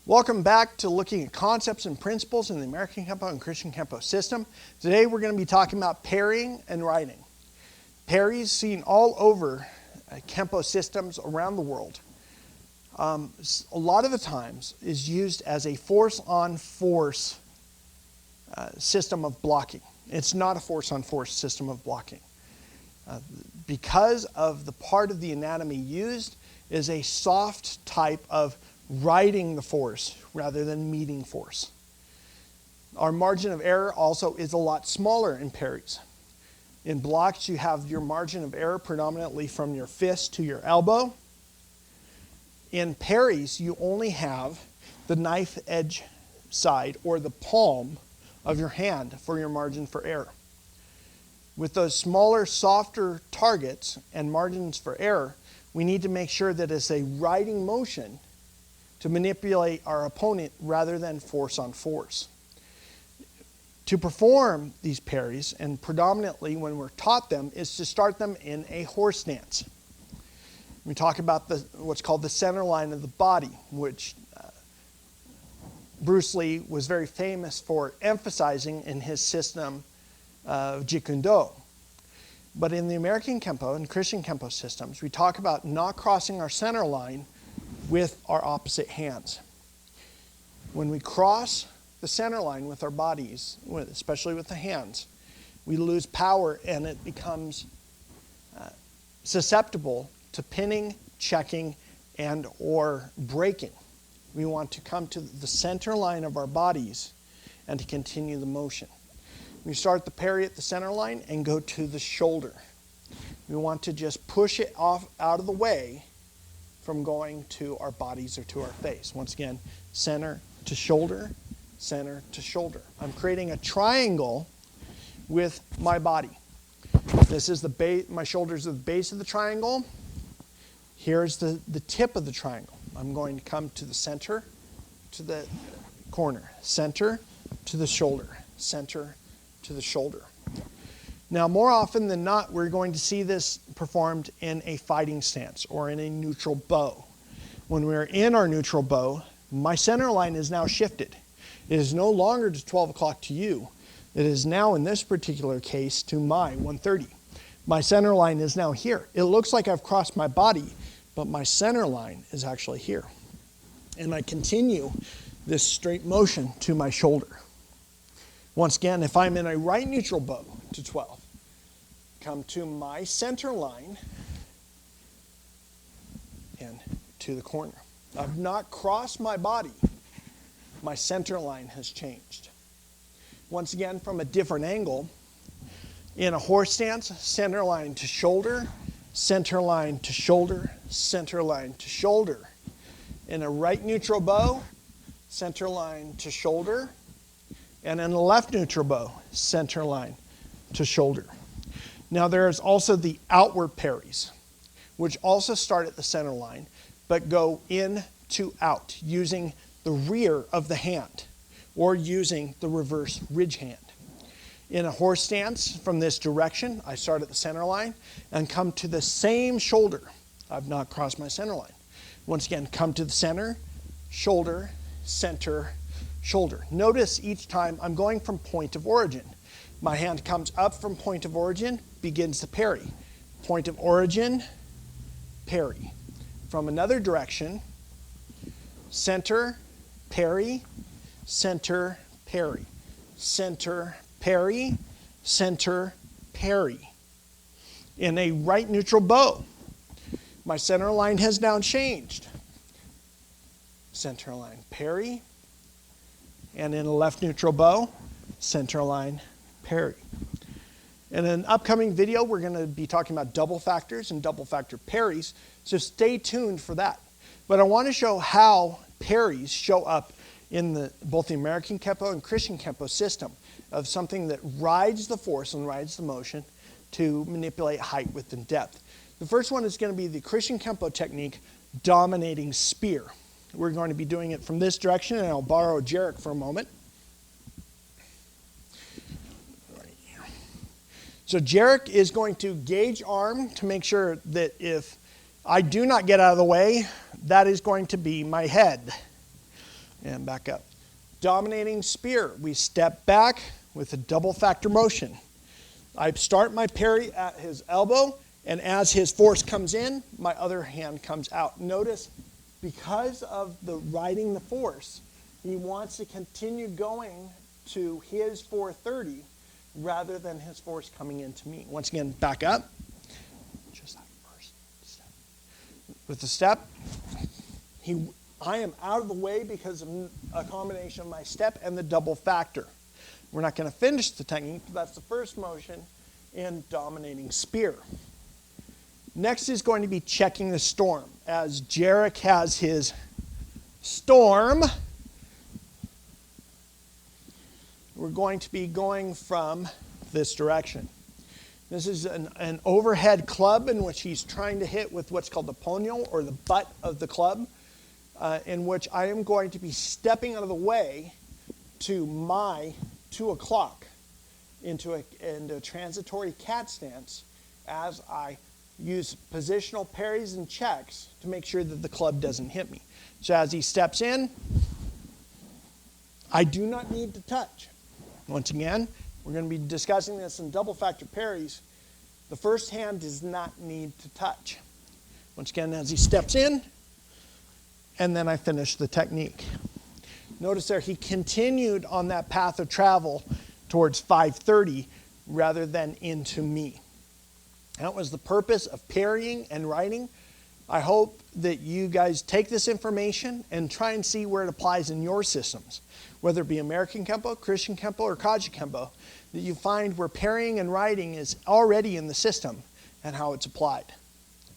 Welcome back to looking at concepts and principles in the American Kenpo and Christian Kenpo system. Today we're going to be talking about parrying and riding. Parries seen all over Kenpo systems around the world. A lot of the times is used as a force-on-force system of blocking. It's not a force-on-force system of blocking. Because of the part of the anatomy used is a soft type of riding the force rather than meeting force. Our margin of error also is a lot smaller in parries. In blocks, you have your margin of error predominantly from your fist to your elbow. In parries, you only have the knife edge side or the palm of your hand for your margin for error. With those smaller, softer targets and margins for error, we need to make sure that it's a riding motion to manipulate our opponent rather than force on force. To perform these parries, and predominantly when we're taught them, is to start them in a horse stance. We talk about what's called the center line of the body, which Bruce Lee was very famous for emphasizing in his system of Jeet Kune Do. But in the American Kenpo and Christian Kenpo systems, we talk about not crossing our center line with our opposite hands. When we cross the center line with our bodies, especially with the hands, we lose power and it becomes susceptible to pinning, checking, and or breaking. We want to come to the center line of our bodies and to continue the motion. We start the parry at the center line and go to the shoulder. We want to just push it off out of the way from going to our bodies or to our face. Once again, center to shoulder, center to shoulder. I'm creating a triangle with my body. This is the base, my shoulders are the base of the triangle. Here's the tip of the triangle. I'm going to come to the center, to the corner, center to the shoulder, center to the shoulder. Now, more often than not, we're going to see this performed in a fighting stance or in a neutral bow. When we're in our neutral bow, my center line is now shifted. It is no longer to 12 o'clock to you. It is now, in this particular case, to my 1:30. My center line is now here. It looks like I've crossed my body, but my center line is actually here. And I continue this straight motion to my shoulder. Once again, if I'm in a right neutral bow to 12, come to my center line and to the corner. I've not crossed my body. My center line has changed. Once again, from a different angle, in a horse stance, center line to shoulder, center line to shoulder, center line to shoulder. In a right neutral bow, center line to shoulder, and in a left neutral bow, center line to shoulder. Now there's also the outward parries, which also start at the center line, but go in to out, using the rear of the hand, or using the reverse ridge hand. In a horse stance, from this direction, I start at the center line and come to the same shoulder. I've not crossed my center line. Once again, come to the center, shoulder, center, shoulder. Notice each time I'm going from point of origin. My hand comes up from point of origin, begins the parry. Point of origin, parry. From another direction, center, parry, center, parry. Center, parry, center, parry. In a right neutral bow, my center line has now changed. Center line, parry. And in a left neutral bow, center line, parry. In an upcoming video, we're going to be talking about double factors and double factor parries, so stay tuned for that. But I want to show how parries show up in both the American Kenpo and Christian Kenpo system of something that rides the force and rides the motion to manipulate height, width, and depth. The first one is going to be the Christian Kenpo technique, dominating spear. We're going to be doing it from this direction, and I'll borrow Jarek for a moment. So Jarek is going to gauge arm to make sure that if I do not get out of the way, that is going to be my head. and back up. Dominating spear, we step back with a double factor motion. I start my parry at his elbow, and as his force comes in, my other hand comes out. Notice, because of the riding the force, he wants to continue going to his 430 rather than his force coming into me. Once again, back up. Just that first step. With the step, I am out of the way because of a combination of my step and the double factor. We're not going to finish the technique, but that's the first motion in dominating spear. Next is going to be checking the storm. As Jarek has his storm, we're going to be going from this direction. This is an overhead club in which he's trying to hit with what's called the ponyo, or the butt of the club, in which I am going to be stepping out of the way to my 2 o'clock into a transitory cat stance as I use positional parries and checks to make sure that the club doesn't hit me. So as he steps in, I do not need to touch. Once again, we're going to be discussing this in double factor parries. The first hand does not need to touch. Once again, as he steps in, and then I finish the technique. Notice there, he continued on that path of travel towards 530 rather than into me. That was the purpose of parrying and riding. I hope that you guys take this information and try and see where it applies in your systems, whether it be American Kenpo, Christian Kenpo, or Kaji Kenpo, that you find where parrying and riding is already in the system and how it's applied.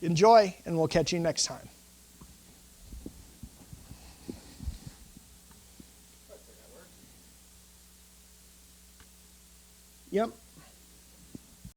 Enjoy, and we'll catch you next time. Yep.